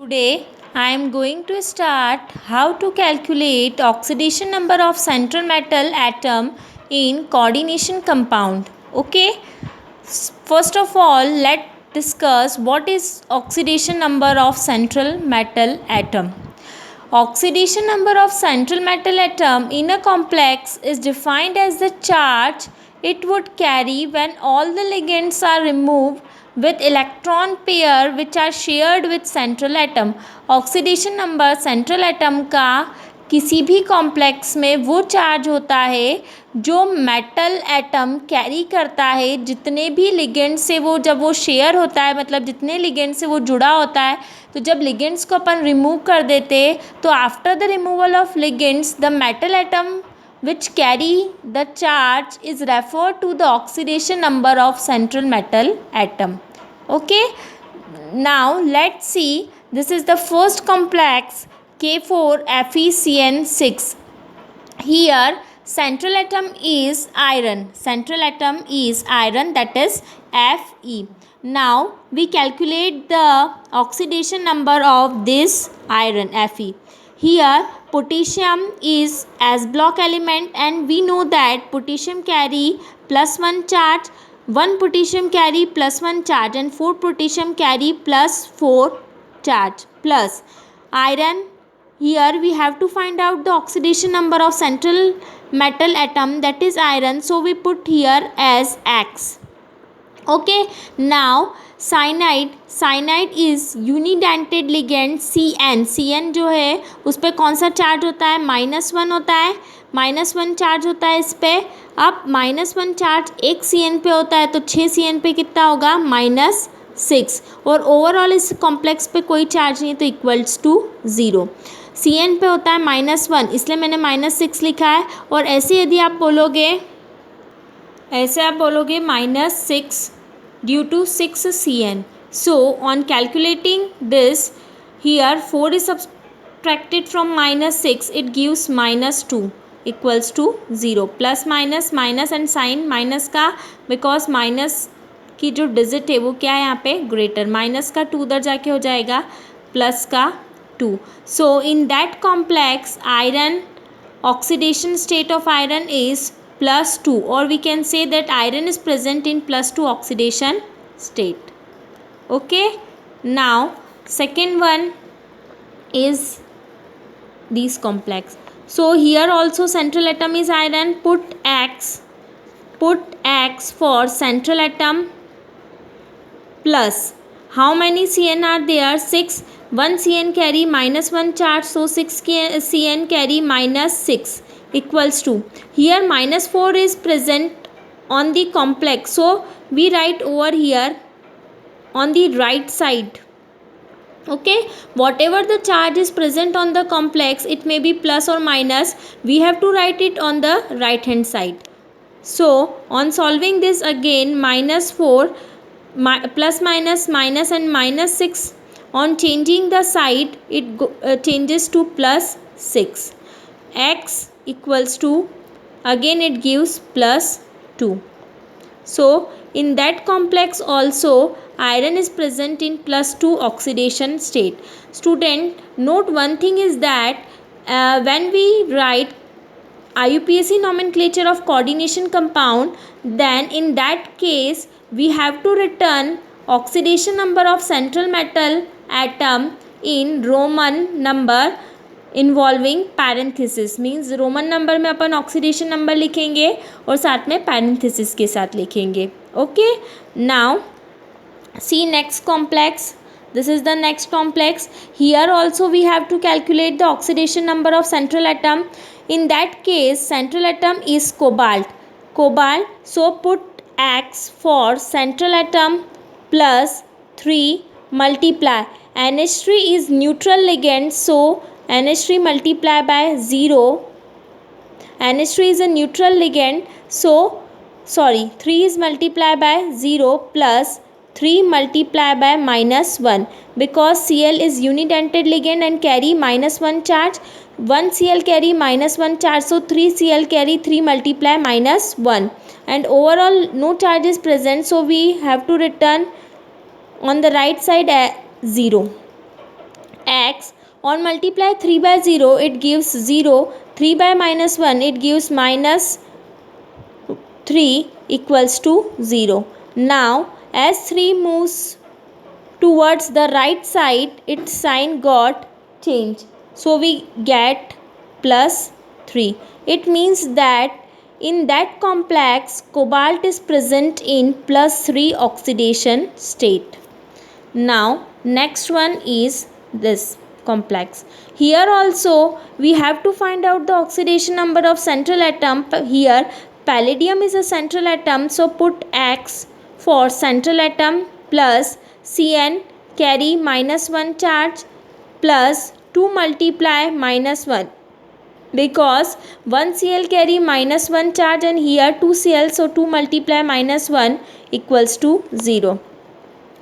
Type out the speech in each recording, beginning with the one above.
Today I am going to start how to calculate oxidation number of central metal atom in coordination compound. Okay, first of all let's discuss what is oxidation number of central metal atom. Oxidation number of central metal atom in a complex is defined as the charge it would carry when all the ligands are removed with electron pair which are shared with central atom. Oxidation number central atom का किसी भी complex में वो charge होता है जो metal atom carry करता है जितने भी लिगेंड से वो जब वो शेयर होता है, मतलब जितने लिगेंड से वो जुड़ा होता है. तो जब लिगेंड्स को अपन रिमूव कर देते तो after the removal of ligands the metal atom which carry the charge is referred to the oxidation number of central metal atom. Okay, now let's see, this is the first complex K4FeCN6. Here central atom is iron, that is Fe. Now we calculate the oxidation number of this iron Fe. Here potassium is S block element and we know that potassium carry +1 charge, 1 potassium carry +1 charge and 4 potassium carry +4 charge plus iron. Here we have to find out the oxidation number of central metal atom, that is iron, so we put here as X. Okay, now cyanide is unidentate ligand C N जो है उस पर कौन सा charge होता है, -1 होता है, -1 चार्ज होता है इस पर. अब -1 चार्ज एक सी एन पे होता है तो 6 सी एन पे कितना होगा, -6, और ओवरऑल इस कॉम्प्लेक्स पे कोई चार्ज नहीं तो इक्वल्स टू 0. सी एन पे होता है -1 इसलिए मैंने -6 लिखा है. और ऐसे यदि आप बोलोगे -6 due to 6 Cn. So on calculating this, here 4 is subtracted from -6, it gives -2 equals to 0. Plus minus and sign minus का, बिकॉज माइनस की जो डिजिट है वो क्या है यहाँ पे, ग्रेटर. माइनस का 2 उधर जाके हो जाएगा प्लस का 2. So in that complex iron oxidation state of iron is +2, or we can say that iron is present in +2 oxidation state. Okay, now second one is these complex. So here also central atom is iron. Put X for central atom plus how many Cn are there, 6. 1 Cn carry -1 charge, so 6 Cn carry -6 equals to, here -4 is present on the complex, so we write over here on the right side. Okay, whatever the charge is present on the complex, it may be plus or minus, we have to write it on the right hand side. So on solving this again, -4 plus minus and -6, on changing the side it changes to +6. X equals to, again it gives +2. So in that complex also iron is present in +2 oxidation state. Student, note one thing is that when we write IUPAC nomenclature of coordination compound, then in that case we have to return oxidation number of central metal atom in Roman number involving parenthesis. Means Roman number में अपन oxidation number लिखेंगे और साथ में parenthesis के साथ लिखेंगे. Okay, now see next complex. This is the next complex. Here also we have to calculate the oxidation number of central atom. In that case central atom is cobalt. So put X for central atom plus 3 multiply. NH3 is neutral ligand, so NH3 multiply by 0. NH3 is a neutral ligand, so 3 is multiplied by 0 plus 3 multiplied by -1, because Cl is unidentate ligand and carry -1 charge. 1 Cl carry -1 charge, so 3 Cl carry 3 multiply -1, and overall no charge is present, so we have to return on the right side 0. x, on multiply 3 by 0 it gives 0, 3 by minus 1 it gives minus 3 equals to 0. Now as 3 moves towards the right side, its sign got changed. So we get plus 3. It means that in that complex, cobalt is present in plus 3 oxidation state. Now next one is this complex. Here also we have to find out the oxidation number of central atom. Here palladium is a central atom, so put X for central atom plus Cn carry minus 1 charge plus 2 multiply minus 1, because 1 Cl carry minus 1 charge and here 2 Cl, so 2 multiply minus 1 equals to 0.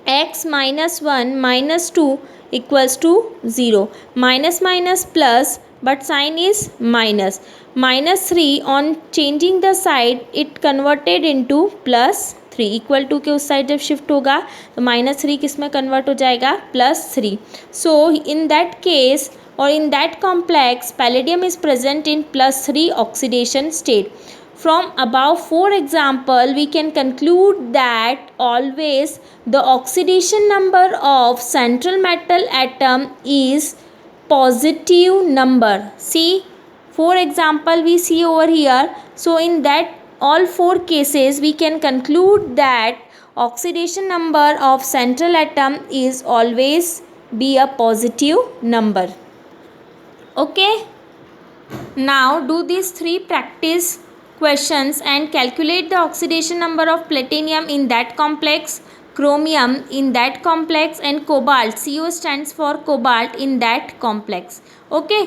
X minus 1 minus 2 equals to 0. Minus minus plus, but sign is minus. Minus 3 on changing the side it converted into plus 3. Equal to के उस side जब shift होगा तो minus 3 किस में convert हो जाएगा, plus 3. So in that case or in that complex palladium is present in plus 3 oxidation state. From above 4 example we can conclude that always the oxidation number of central metal atom is positive number. See 4 example we see over here. So in that all 4 cases we can conclude that oxidation number of central atom is always be a positive number. Okay, now do these 3 practice questions and calculate the oxidation number of platinum in that complex, chromium in that complex, and cobalt, CO stands for cobalt, in that complex. Okay.